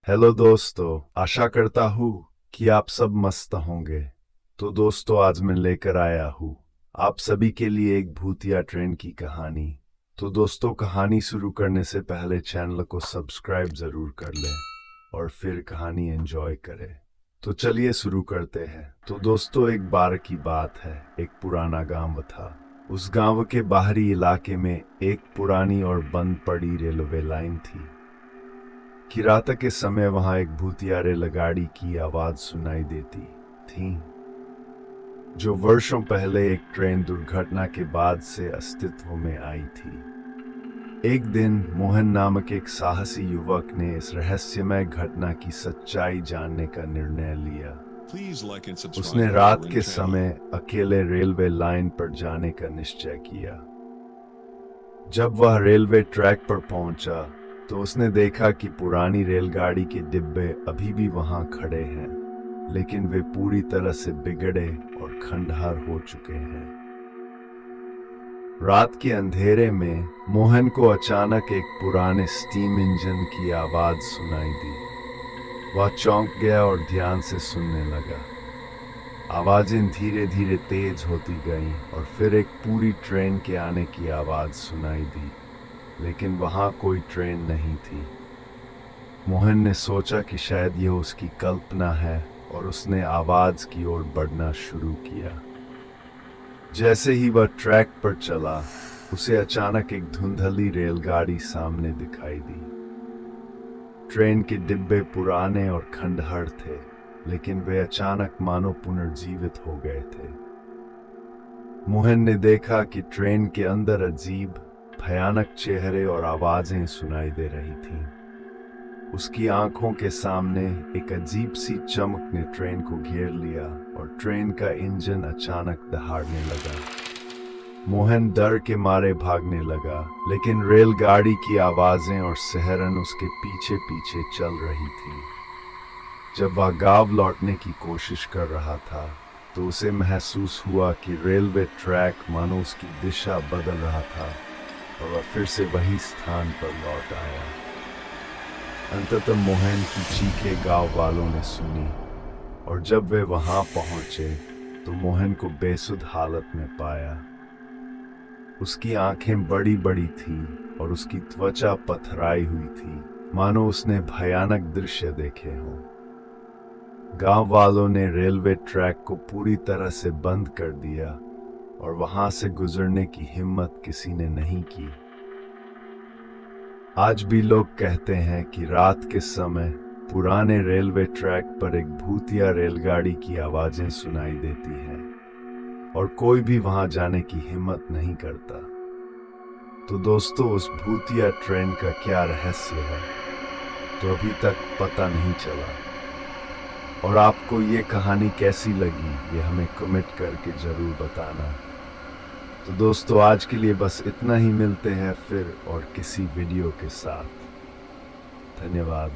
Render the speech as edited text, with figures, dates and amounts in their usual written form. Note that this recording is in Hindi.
हेलो दोस्तों, आशा करता हूँ कि आप सब मस्त होंगे। तो दोस्तों, आज मैं लेकर आया हूँ आप सभी के लिए एक भूतिया ट्रेन की कहानी। तो दोस्तों, कहानी शुरू करने से पहले चैनल को सब्सक्राइब जरूर कर लें और फिर कहानी एंजॉय करें। तो चलिए शुरू करते हैं। तो दोस्तों, एक बार की बात है, एक पुराना गांव था। उस गांव के बाहरी इलाके में एक पुरानी और बंद पड़ी रेलवे लाइन थी कि रात के समय वहां एक भूतिया रेलगाड़ी की आवाज सुनाई देती थी, जो वर्षों पहले एक ट्रेन दुर्घटना के बाद से अस्तित्व में आई थी। एक दिन मोहन नामक एक साहसी युवक ने इस रहस्यमय घटना की सच्चाई जानने का निर्णय लिया। उसने रात के समय अकेले रेलवे लाइन पर जाने का निश्चय किया। जब वह रेलवे ट्रैक पर पहुंचा तो उसने देखा कि पुरानी रेलगाड़ी के डिब्बे अभी भी वहां खड़े हैं, लेकिन वे पूरी तरह से बिगड़े और खंडहर हो चुके हैं। रात के अंधेरे में मोहन को अचानक एक पुराने स्टीम इंजन की आवाज सुनाई दी। वह चौंक गया और ध्यान से सुनने लगा। आवाजें धीरे धीरे तेज होती गईं और फिर एक पूरी ट्रेन के आने की आवाज सुनाई दी, लेकिन वहां कोई ट्रेन नहीं थी। मोहन ने सोचा कि शायद यह उसकी कल्पना है और उसने आवाज की ओर बढ़ना शुरू किया। जैसे ही वह ट्रैक पर चला, उसे अचानक एक धुंधली रेलगाड़ी सामने दिखाई दी। ट्रेन के डिब्बे पुराने और खंडहर थे, लेकिन वे अचानक मानो पुनर्जीवित हो गए थे। मोहन ने देखा कि ट्रेन के अंदर अजीब भयानक चेहरे और आवाजें सुनाई दे रही थीं। उसकी आंखों के सामने एक अजीब सी चमक ने ट्रेन को घेर लिया और ट्रेन का इंजन अचानक दहाड़ने लगा। मोहन डर के मारे भागने लगा, लेकिन रेलगाड़ी की आवाजें और सिहरन उसके पीछे पीछे चल रही थी। जब वह गांव लौटने की कोशिश कर रहा था तो उसे महसूस हुआ कि रेलवे ट्रैक मानो उसकी दिशा बदल रहा था और वह फिर से वही स्थान पर लौट आया। अंततः मोहन की चीखें गांव वालों ने सुनी और जब वे वहां पहुंचे तो मोहन को बेसुध हालत में पाया। उसकी आंखें बड़ी बड़ी थीं और उसकी त्वचा पथराई हुई थी, मानो उसने भयानक दृश्य देखे हों। गांव वालों ने रेलवे ट्रैक को पूरी तरह से बंद कर दिया और वहां से गुजरने की हिम्मत किसी ने नहीं की। आज भी लोग कहते हैं कि रात के समय पुराने रेलवे ट्रैक पर एक भूतिया रेलगाड़ी की आवाजें सुनाई देती हैं और कोई भी वहां जाने की हिम्मत नहीं करता। तो दोस्तों, उस भूतिया ट्रेन का क्या रहस्य है, तो अभी तक पता नहीं चला। और आपको ये कहानी कैसी लगी, ये हमें कमेंट करके जरूर बताना। तो दोस्तों, आज के लिए बस इतना ही। मिलते हैं फिर और किसी वीडियो के साथ। धन्यवाद।